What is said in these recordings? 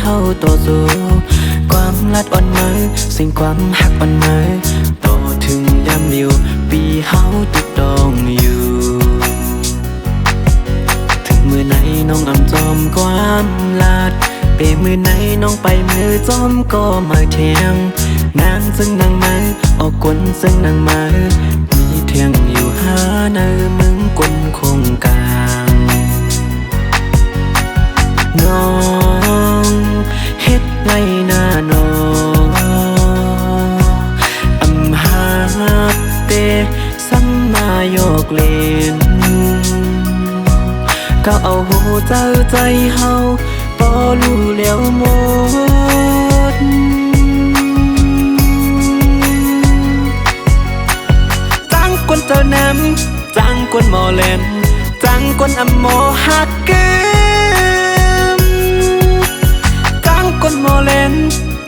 เฮาต่อสู้ความลัดอ่อนมือสิ่งความหักอ่อนมือต่อถึงยามเดียวปีเฮาติดดองอยู่ถึงมือไหนน้องอำจอมความลัดเปมือไหนน้องไปมือจอมก็มาเทียงนางซึ่งนางมือออกกวนซึ่งนางมือมีเทียงอยู่หาเนื้อมึงกวนคงกลางน้องเฮ็ดไรหน้าน้องอำหาเตสัมมาโยกเล่นก็เอาหูเจ้าใจเฮาบ่รู้แล้วหมดจังคนเจ้าน้ำจังคนหมอเล่นจังคนอำหมอหักเกิมจังคนหมอเล่น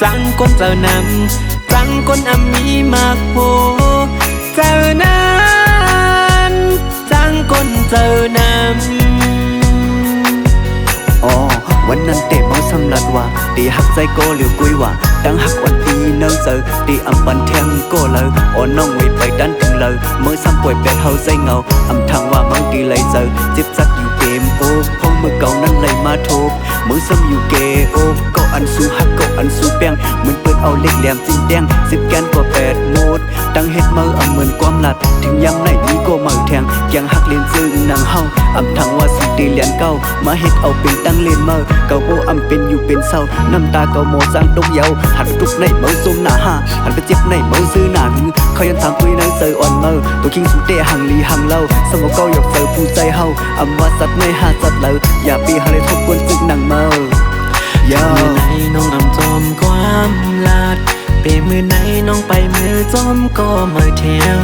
จังคนเจ้าน้ำจังคนอำมีมากโพเจ้านั้นจังคนเจ้าน้ำวันนั้นเตะเมาสำลัดว่าตีหักใจโกเหลียวกุยว่าดังหักวันปีเนิ่งเจอตีอำบันเทียงโกเลยน้องไว้ไปดันถึงเลยเมื่อซ้ำป่วยเป็ดเฮาใจเงาอำทางว่ามังตีเลยเจอจิบจักอยู่เกมโอ้พงมือเก่านั้นเลยมาโทบมือซ้ำอยู่เกโอ้ก็อันสู้หักก็อันสู้แป้งเหมือนเปิดเอาเล็กแหลมจิ้มแดง10 แกนกว่า8 โมดดังเฮ็ดมือเหมือนความลัดถึงยามไหนนี้ก็มาแทงยังหักเลียนซึ่งนางเฮาอำทางว่าสุดตีเลียนเก่ามาเฮ็ดเอาเป็นตั้งเลียนมือเก่าโบอำเป็นอยู่เป็นเศร้าน้ำตาเก่าโมสร้างตกเยาหันทุกในเมื่อซุ่มหน้าห้าหันไปเจ็บในเมื่อซื้อหน้าหึงเขายันถามตุยในเซออ่อนเมื่อตัวคิงสุดเตะหังลีหังเล่าสมองเก่าหยอกเซอผู้ใจเฮาอำว่าสัตว์ในหาสัตว์เลยอย่าปีหาเลยทบกวนซึกนางเมื่อยามือไหนน้องอำจอมความลัดเปมือไหนน้องไปมือจอมก็มาเทียง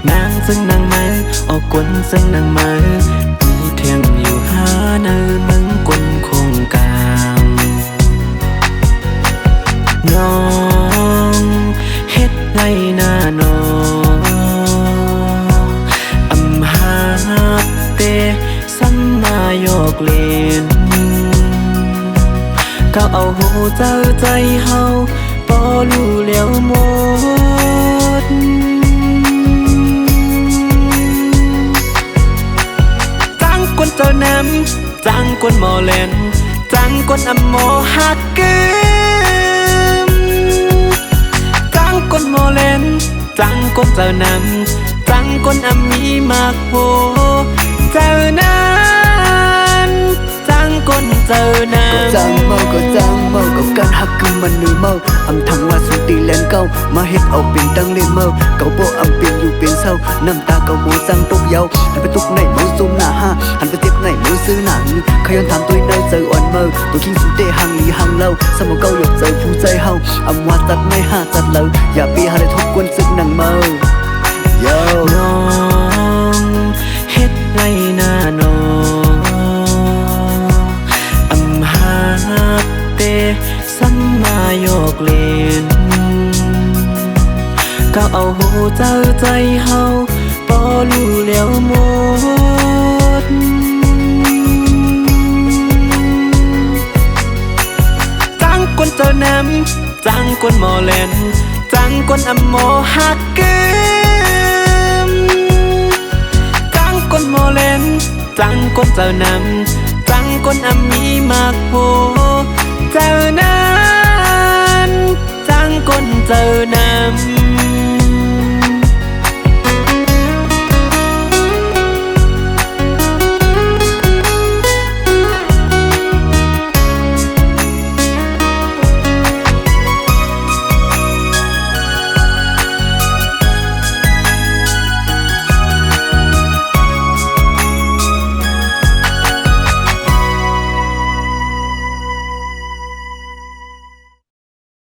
นางซึ่งนางมือออกกวนซึ่งนางมือมีเทียงอยู่หาเนื้อมึงกวนคงกลางน้องเฮ็ดไรหน้าน้องอำหาเตสัมมาโยกเล่นก็เอาหูเจ้าใจเฮาบ่รู้แล้วหมดจังคนเจ้าน้ำจังคนหมอเล่นจังคนอำหมอหักเกิมจังคนหมอเล่นจังคนเจ้าน้ำจังคนอำมีมากโพเจ้านั้นจังคนเจ้าน้ำจังเมาก็จังเมาก็การหักคือมันเหนื่อยเมาอำทางว่าสุดตีแลนเก่ามาเฮ็ดเอาเป็นตั้งเล่นเมาเก่าโบอำเป็นอยู่เป็นเศร้าน้ำตาเก่าโมสร้างตกเยาหันไปตุกในเมาซุ่มหน้าห้าหันไปเจ็บในเมาซื้อหนังเขาย้อนถามตุยในเจออ่อนเมาตัวคิงสุดเตะหังลีหังเล่าสมองเก่าหยอกเจอผู้ใจเฮาอำว่าจัดในหาจัดเลยอย่าปีหาเลยทบกวนซึกนางเมาน้องเฮ็ดไรหน้าน้องอำหาเตสัมมาโยกเล่นก็เอาหูเจ้าใจเฮาบ่รู้แล้วหมดจังคนเจ้าน้ำจังคนหมอเล่นจังคนอำหมอหักเกิมจังคนหมอเล่นจังคนเจ้าน้ำจังคนอำมีมากโพเจ้านั้นจังคนเจ้าน้ำ